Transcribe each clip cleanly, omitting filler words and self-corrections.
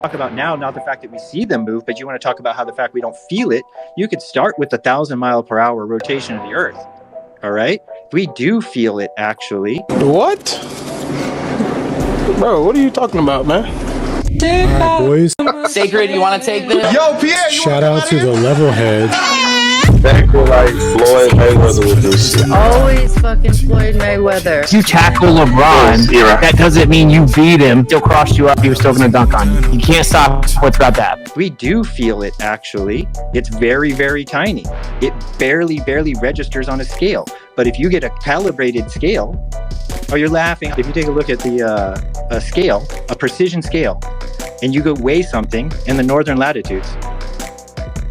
talk about now, not the fact that we see them move, but you want to talk about how the fact we don't feel it. You could start with the 1,000-mile-per-hour rotation of the Earth. All right? We do feel it, actually. What? Bro, what are you talking about, man? All right, boys. Sacred, you want to take this? Yo, Pierre, Shout out to the level heads. Back with like Floyd Mayweather with this shit. Always fucking Floyd Mayweather. If you tackle LeBron, that doesn't mean you beat him. Still crossed you up. He was still going to dunk on you. You can't stop what's about that. We do feel it, actually. It's very, very tiny. It barely registers on a scale. But if you get a calibrated scale, oh, you're laughing. If you take a look at the scale, a precision scale, and you go weigh something in the northern latitudes,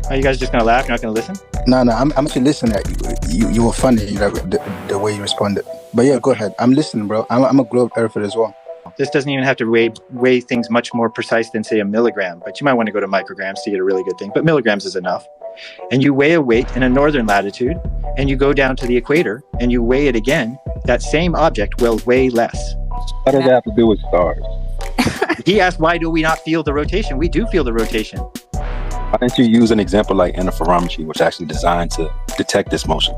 are you guys just going to laugh? You're not going to listen? No, I'm actually listening at you. You were funny, the way you responded. But yeah, go ahead. I'm listening, bro. I'm a globe earther as well. This doesn't even have to weigh things much more precise than, say, a milligram. But you might want to go to micrograms to get a really good thing. But milligrams is enough. And you weigh a weight in a northern latitude, and you go down to the equator, and you weigh it again. That same object will weigh less. What does that have to do with stars? He asked, why do we not feel the rotation? We do feel the rotation. Why didn't you use an example like interferometry, which is actually designed to detect this motion?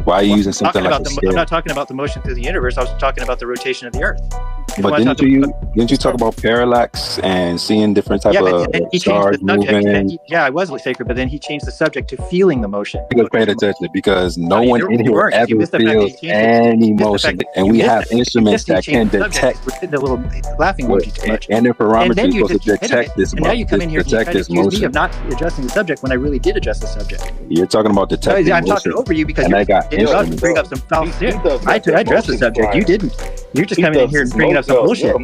Why are you using something like a scale? I'm not talking about the motion through the universe. I was talking about the rotation of the Earth. But didn't you talk about parallax and seeing different type of stars moving? Yeah, I was sacred, but then he changed the subject to feeling the motion. Because pay attention, because no one in here ever feels any motion, and we have instruments that can detect the little laughing emoji too much. And interferometry is supposed to detect this. And now you come in here and you try to accuse me of not adjusting the subject when I really did adjust the subject. You're talking about detecting I'm talking over you because you bring up some foul shit. I addressed the subject. You didn't. You're just coming in here and bringing up some bullshit.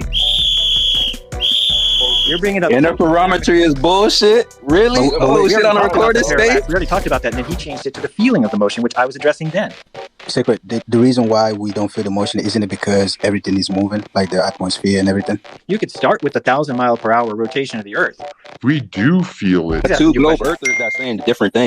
You're bringing up interferometry is bullshit. Really? Bullshit on a recorded stage? We already talked about that, and then he changed it to the feeling of the motion, which I was addressing then. Sacred, the reason why we don't feel the motion, isn't it because everything is moving, like the atmosphere and everything? You could start with the 1,000-mile-per-hour rotation of the Earth. We do feel it. Two globe earthers that saying different things.